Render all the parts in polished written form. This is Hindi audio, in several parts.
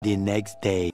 The next day.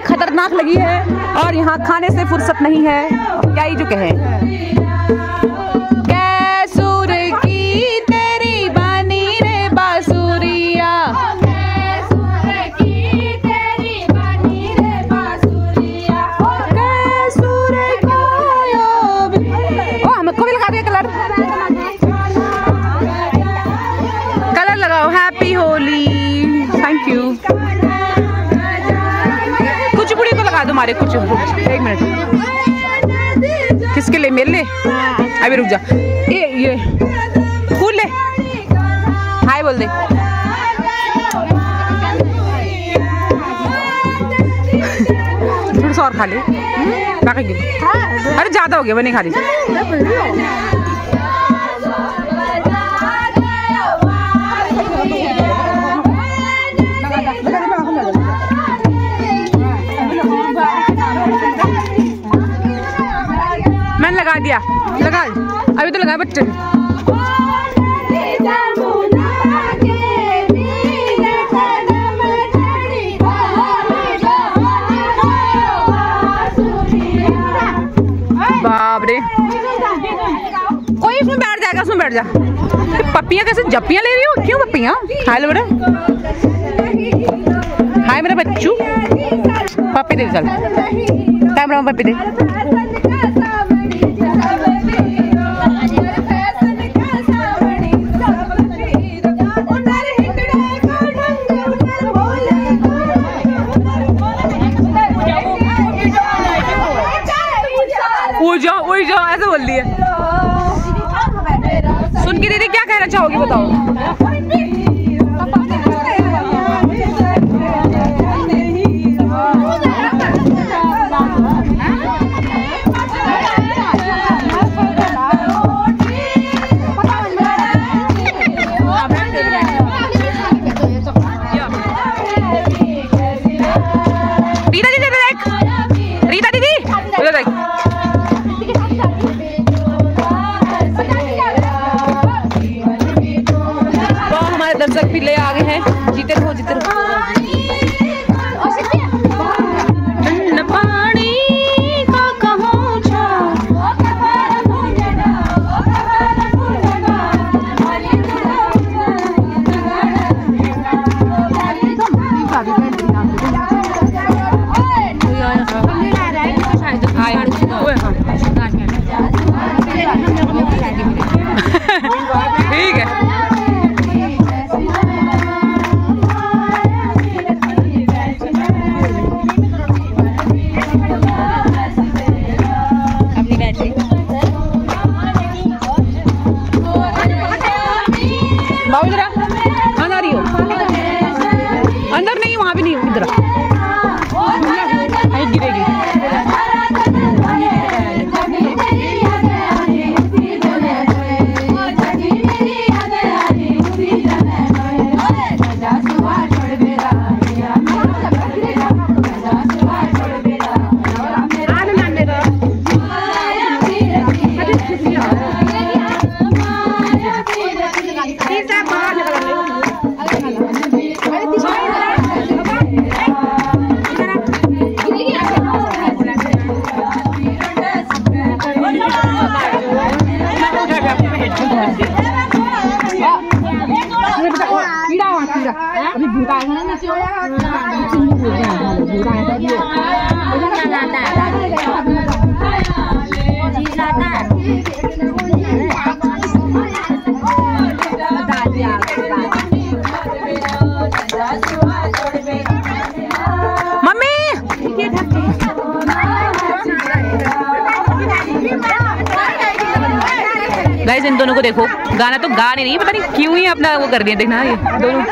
खतरनाक लगी है और यहाँ खाने से फुर्सत नहीं है। क्या ही जो कहे। कैसूर की तेरी बानी रे बासुरिया, कैसूर की तेरी बानी रे बासुरिया, कैसूर का ओ हमको भी लगा दिया कलर। कलर लगाओ। Happy Holi. Thank you. Kuchipudi को लगा दो हमारे कुछ। एक मिनट। किसके लिए? मेरे लिए? अभी रुक जा। ये फूल ले। हाय बोल दे। थोड़ा सा और खा ले। अरे ज्यादा हो गया, वो नहीं खा रही। मैंने लगा दिया। लगा अभी तो लगा बच्चे। बाप रे, कोई इसमें बैठ जाएगा। उसमें बैठ जा। पप्पियाँ कैसे जप्पियाँ ले रही हो? क्यों पप्पियाँ? हाय बेटा। हाय मेरा बच्चू। पप्पी दे चल। कैमरा में पप्पी दे। उड़ जाओ ऐसे बोल दिए। सुन के दीदी क्या कहना चाहोगी बताओ। दर्शक भी ले आ गए हैं। जीते रहो जीते रहो। पानी का कहूँ छा ठीक है। अंदर नहीं, वहाँ भी नहीं, इधर गिरेगी। अभी भूता है ना नीचे मम्मी गाइस इन दोनों को देखो, गाना तो गा नहीं, पता नहीं क्यों ही अपना वो कर दिया। देखना ये दोनों।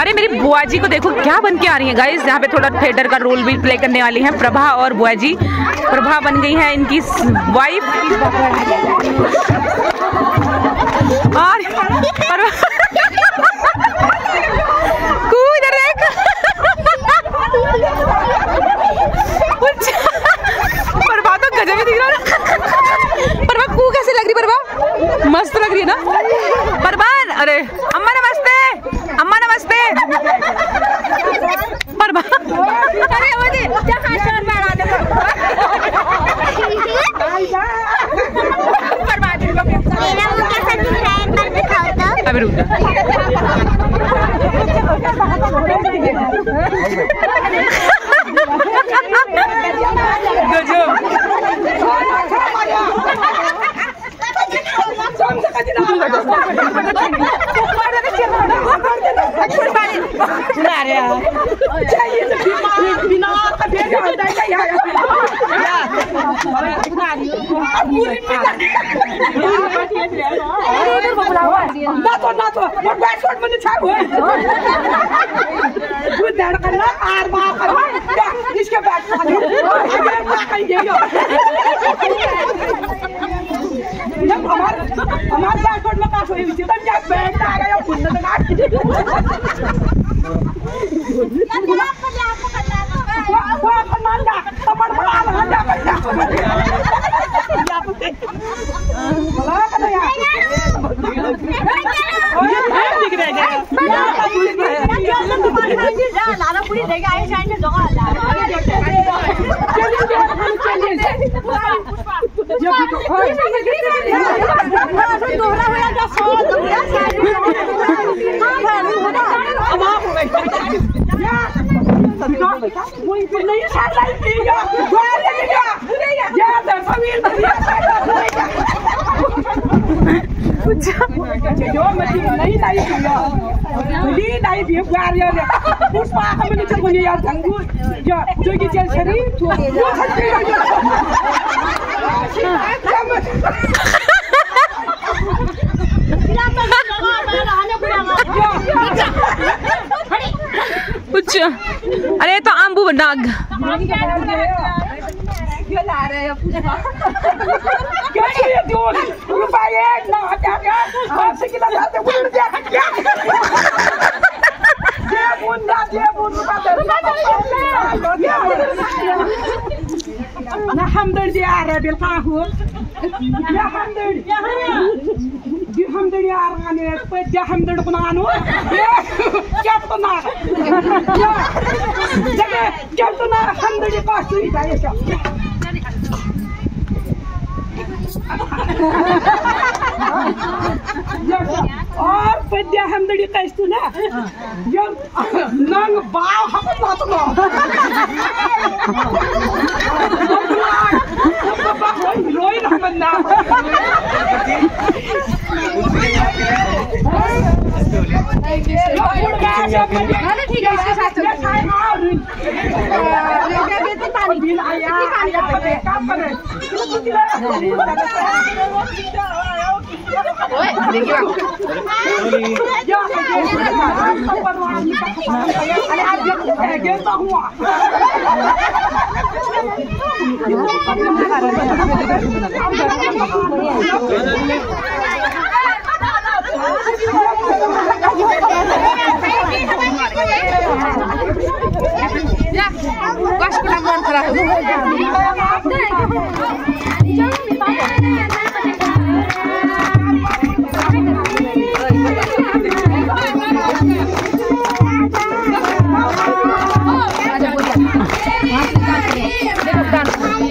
अरे मेरी बुआ जी को देखो क्या बन के आ रही है गाइस। यहाँ पे थोड़ा थिएटर का रोल भी प्ले करने वाली हैं प्रभा और बुआ जी। प्रभा बन गई है इनकी वाइफ और प्रभा तो गजब ही दिख रहा है। प्रभा कू कैसे लग रही? प्रभा मस्त लग रही है ना प्रभा। अरे अम्मा नमस्ते, अम्मा नमस्ते। प्रभा अभी रुक जा। अरे तो आंबू नाग हमदर्द आ रहा है बिल्कुल हमदर्द आ रहा है पे हमदर्द बनानो क्या तो ना जगह क्या तो ना हमदर्द का सुई जाए और पद्या हमदड़ी कैस्तु ना जब नंग बाव हम बात लो रोई ना बंदा ठीक है इसके साथ पानी बिल आया काम करे देखिए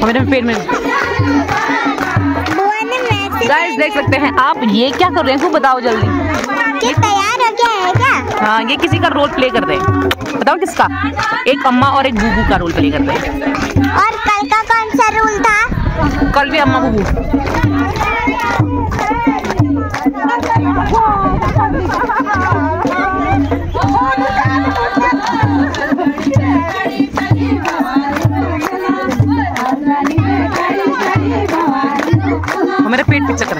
मेरे पेट में गाइस देख सकते हैं आप। ये क्या कर रहे हैं बताओ जल्दी। ये तैयार हो गया है क्या? हाँ ये किसी का रोल प्ले कर रहे हैं। बताओ किसका? एक अम्मा और एक बूबू का रोल प्ले कर रहे हैं। और कल का कौन सा रोल था? कल भी अम्मा बूबू। मेरा पेट पीछे कर।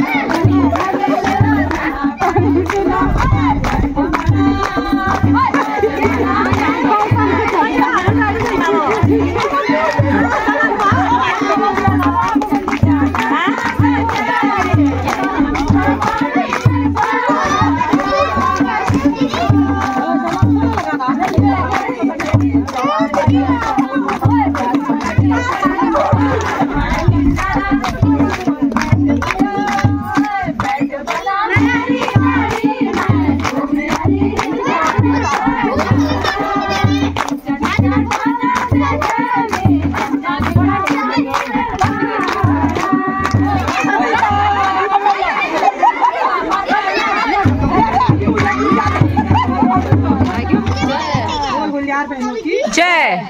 जय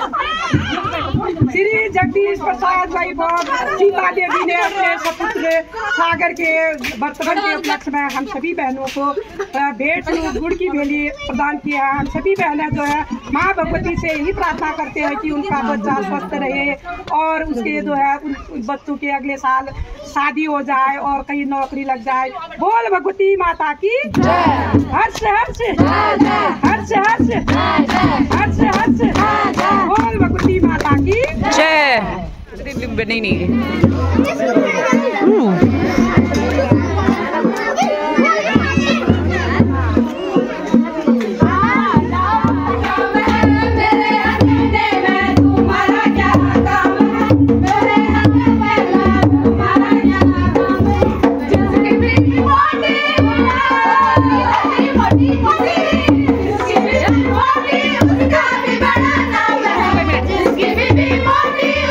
श्री जगदीश प्रसाद भाई बहुत सीता देवी ने अपने सपुत्र सागर के वर्तमान के उपलक्ष्य में हम सभी बहनों को भेंट स्वरूप गुड़ की बेली प्रदान किया है। हम सभी बहनें जो है माँ भगवती से यही प्रार्थना करते हैं कि उनका बच्चा स्वस्थ रहे और उसके जो है उन बच्चों के अगले साल शादी हो जाए और कहीं नौकरी लग जाए। बोल भगवती माता की हर्ष हर्ष हर्ष हर्ष हर्ष हर्ष बोल भगवती माता की जय। नहीं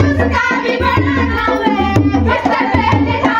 उसका भी बड़ा नाम है।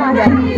कहाँ जाए।